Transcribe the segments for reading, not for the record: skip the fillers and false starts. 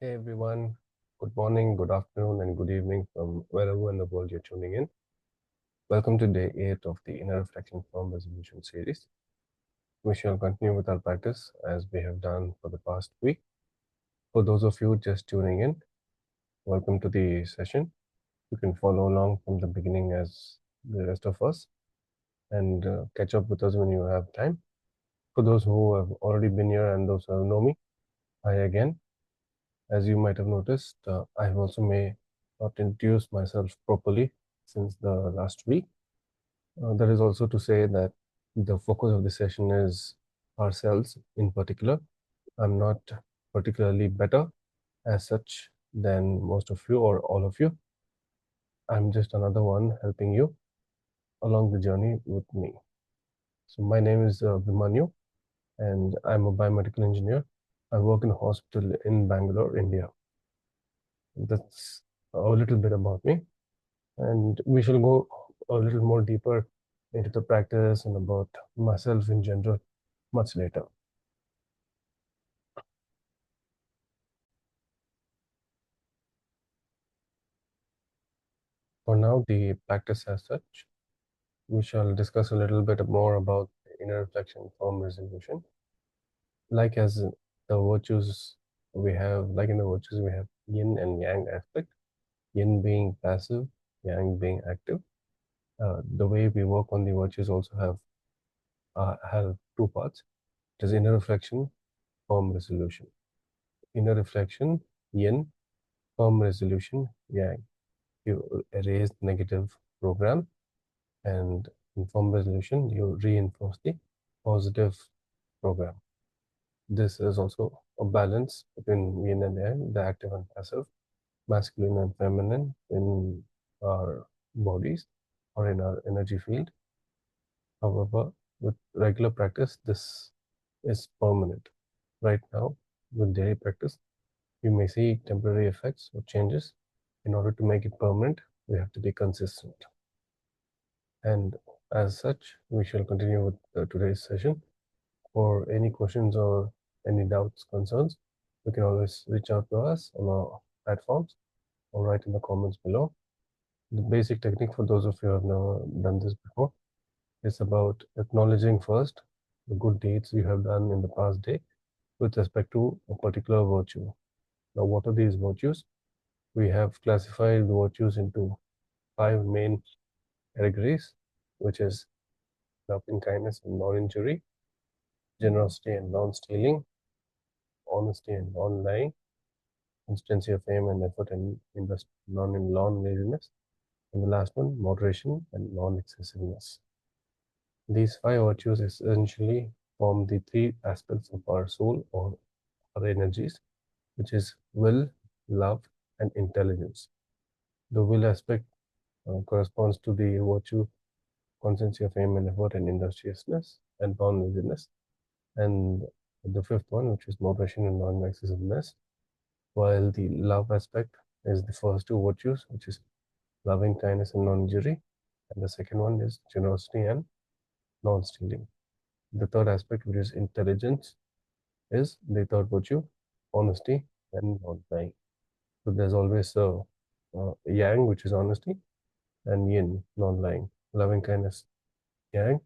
Hey everyone, good morning, good afternoon, and good evening from wherever in the world you're tuning in. Welcome to day 8 of the Inner Reflection Form Resolution series. We shall continue with our practice as we have done for the past week. For those of you just tuning in, welcome to the session. You can follow along from the beginning as the rest of us and catch up with us when you have time. For those who have already been here and those who know me, hi again. As you might have noticed, I have also may not introduced myself properly since the last week. That is also to say that the focus of the session is ourselves in particular. I'm not particularly better as such than most of you or all of you. I'm just another one helping you along the journey with me. So my name is Vimanyu and I'm a biomedical engineer. I work in a hospital in Bangalore, India. That's a little bit about me. And we shall go a little more deeper into the practice and about myself in general much later. For now, the practice as such, we shall discuss a little bit more about inner reflection form resolution. Like as the virtues we have, like in the virtues we have yin and yang aspect, yin being passive, yang being active. The way we work on the virtues also have two parts. It is inner reflection, form resolution. Inner reflection, yin, firm resolution, yang. You erase negative program, and in form resolution, you reinforce the positive program. This is also a balance between yin and yang, the active and passive, masculine and feminine in our bodies or in our energy field. However, with regular practice, this is permanent. Right now, with daily practice, you may see temporary effects or changes. In order to make it permanent, we have to be consistent. And as such, we shall continue with today's session. For any questions or any doubts, concerns, you can always reach out to us on our platforms or write in the comments below. The basic technique for those of you who have never done this before is about acknowledging first the good deeds you have done in the past day with respect to a particular virtue. Now, what are these virtues? We have classified the virtues into 5 main categories, which is loving kindness and non-injury, generosity and non-stealing, honesty and non-lying, constancy of aim and effort and non-laziness, and the last one, moderation and non-excessiveness. These 5 virtues essentially form the 3 aspects of our soul or our energies, which is will, love, and intelligence. The will aspect corresponds to the virtue constancy of aim and effort and industriousness and non-laziness. And the fifth one, which is moderation and non-excessiveness, while the love aspect is the first 2 virtues, which is loving kindness and non-injury, and the second one is generosity and non-stealing. The third aspect, which is intelligence, is the third virtue, honesty and non-lying. So there's always a yang, which is honesty, and yin, non-lying. Loving kindness, yang,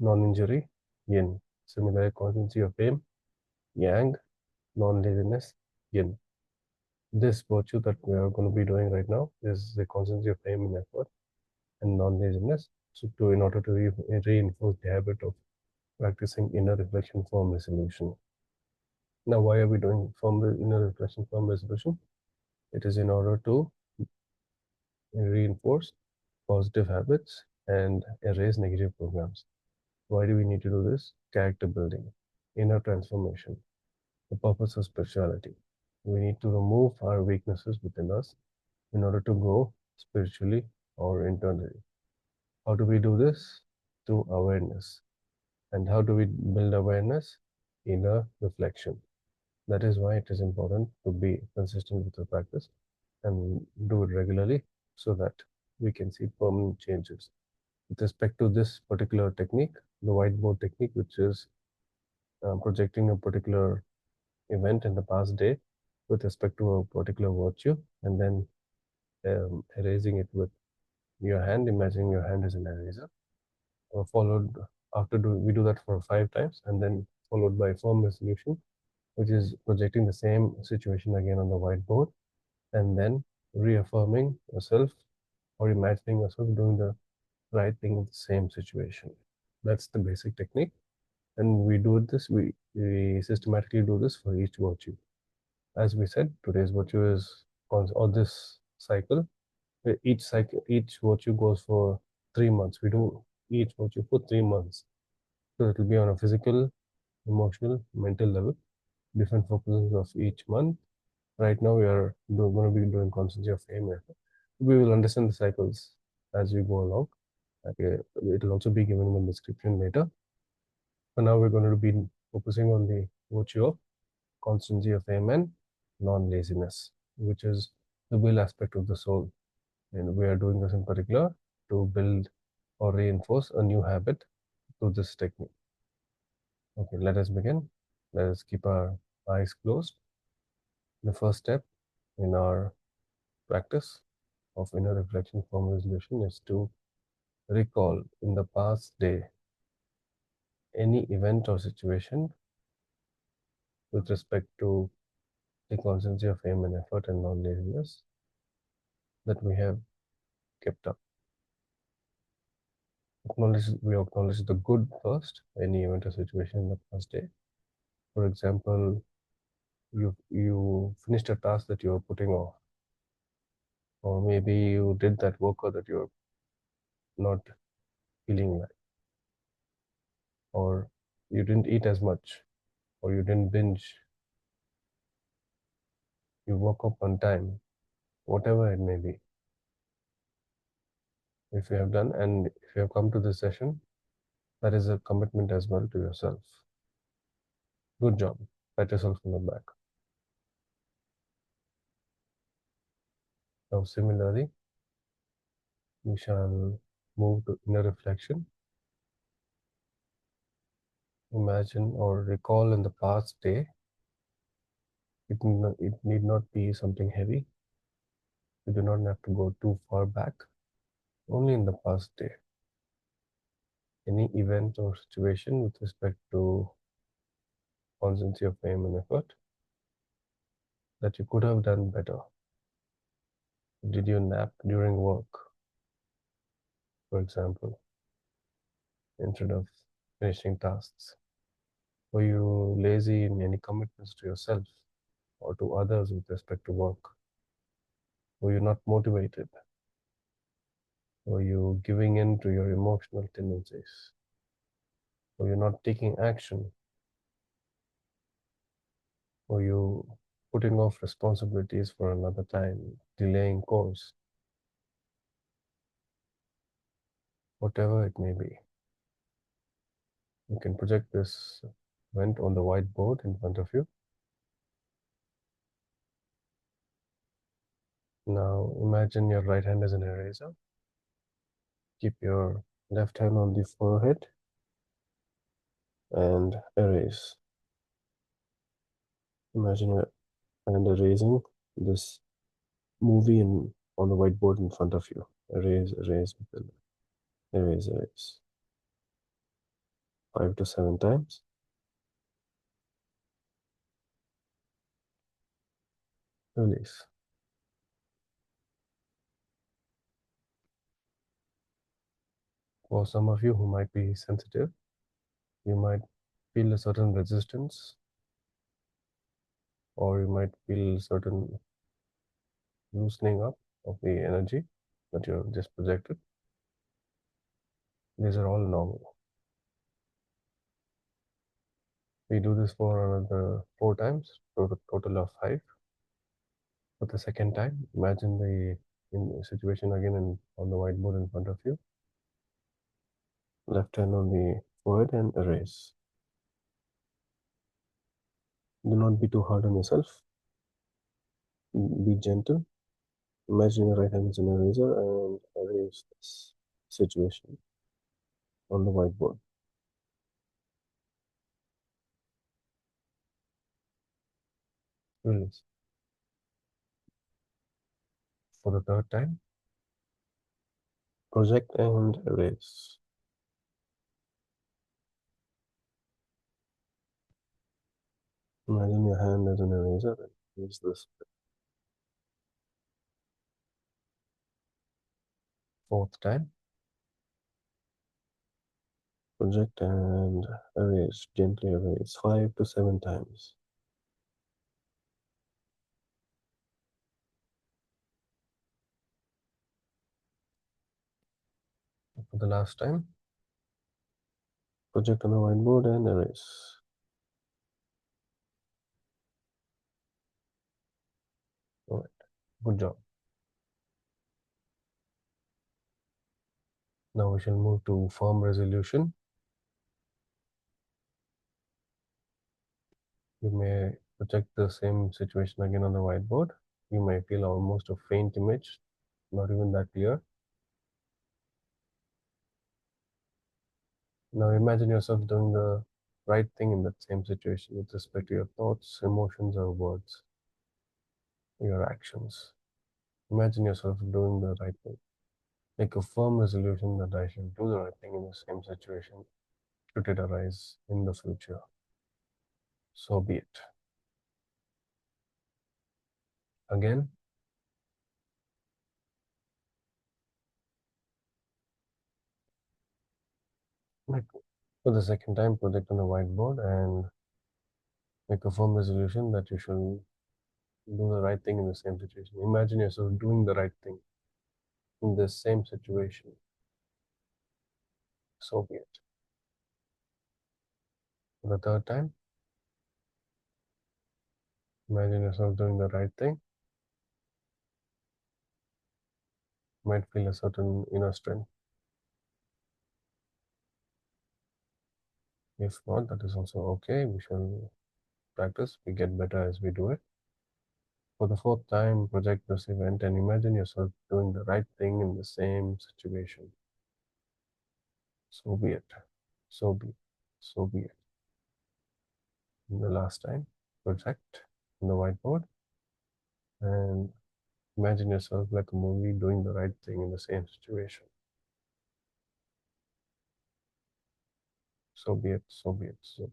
non-injury, yin. Similarly, constancy of aim, yang, non-laziness, yin. This virtue that we are going to be doing right now is the constancy of aim and effort and non-laziness. So in order to reinforce the habit of practicing inner reflection form resolution. Now, why are we doing inner reflection form resolution? It is in order to reinforce positive habits and erase negative programs. Why do we need to do this? Character building, inner transformation, the purpose of spirituality. We need to remove our weaknesses within us in order to grow spiritually or internally. How do we do this? Through awareness. And how do we build awareness? Inner reflection. That is why it is important to be consistent with the practice and do it regularly so that we can see permanent changes. With respect to this particular technique, the whiteboard technique, which is projecting a particular event in the past day, with respect to a particular virtue, and then erasing it with your hand, imagining your hand as an eraser, followed after we do that for 5 times, and then followed by form resolution, which is projecting the same situation again on the whiteboard, and then reaffirming yourself or imagining yourself doing the right thing in the same situation. That's the basic technique. And we systematically do this for each virtue. As we said, today's virtue is, or this cycle, each virtue goes for 3 months. We do each virtue for 3 months. So it will be on a physical, emotional, mental level, different focuses of each month. Right now, we are going to be doing constancy of fame. We will understand the cycles as we go along. Okay, it will also be given in the description later. For now, we're going to be focusing on the virtue of constancy of aim and non-laziness, which is the will aspect of the soul. And we are doing this in particular to build or reinforce a new habit through this technique. Okay, let us begin. Let us keep our eyes closed. The first step in our practice of inner reflection form resolution is to recall in the past day any event or situation with respect to the constancy of aim and effort and non-laziness that we have kept up. We acknowledge the good first, any event or situation in the past day. For example, you finished a task that you were putting off, or maybe you did that workout that you're not feeling like, or you didn't eat as much, or you didn't binge, you woke up on time, whatever it may be. If you have done, and if you have come to this session, that is a commitment as well to yourself. Good job. Pat yourself on the back. Now, similarly, we shall move to inner reflection. Imagine or recall in the past day. It need not be something heavy. You do not have to go too far back. Only in the past day. Any event or situation with respect to constancy of aim and effort that you could have done better. Did you nap during work, for example, instead of finishing tasks? Were you lazy in any commitments to yourself or to others with respect to work? Were you not motivated? Were you giving in to your emotional tendencies? Were you not taking action? Were you putting off responsibilities for another time, delaying course? Whatever it may be. You can project this event on the whiteboard in front of you. Now imagine your right hand as an eraser. Keep your left hand on the forehead and erase. Imagine your hand erasing this movie on the whiteboard in front of you. Erase, erase, erase, erase. 5 to 7 times. Release. For some of you who might be sensitive, you might feel a certain resistance, or you might feel certain loosening up of the energy that you have just projected. These are all normal. We do this for another 4 times, total of 5. For the second time, imagine the situation again on the whiteboard in front of you. Left hand on the forehead and erase. Do not be too hard on yourself. Be gentle. Imagine your right hand is an eraser and erase this situation on the whiteboard. Release. For the third time, project and erase. Imagine your hand as an eraser and use this. Fourth time, project and erase, gently erase 5 to 7 times. For the last time, project on the whiteboard and erase. All right, good job. Now we shall move to form resolution. You may project the same situation again on the whiteboard. You may feel almost a faint image, not even that clear. Now imagine yourself doing the right thing in that same situation with respect to your thoughts, emotions, or words, your actions. Imagine yourself doing the right thing. Make a firm resolution that I shall do the right thing in the same situation should it arise in the future. So be it. Again, like for the second time, project on the whiteboard and make a firm resolution that you shall do the right thing in the same situation. Imagine yourself doing the right thing in the same situation. So be it. For the third time, imagine yourself doing the right thing. You might feel a certain inner strength. If not, that is also okay. We shall practice. We get better as we do it. For the fourth time, project this event and imagine yourself doing the right thing in the same situation. So be it. So be it. So be it. And the last time, project on the whiteboard and imagine yourself like a movie doing the right thing in the same situation. So be it. So be it. So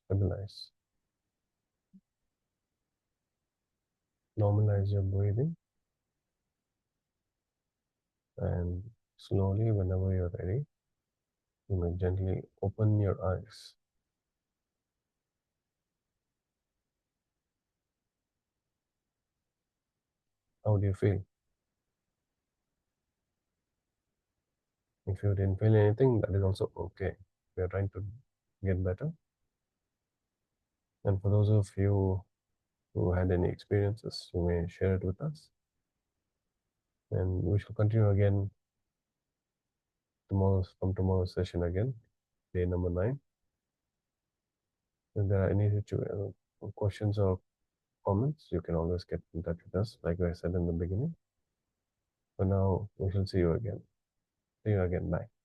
stabilize. Normalize your breathing and slowly, whenever you're ready, you may gently open your eyes. How do you feel? If you didn't feel anything, that is also okay. We are trying to get better. And for those of you who had any experiences, you may share it with us. And we shall continue again tomorrow's session again, day number 9. If there are any questions or comments, you can always get in touch with us, like I said in the beginning. For now, we shall see you again. See you again. Bye.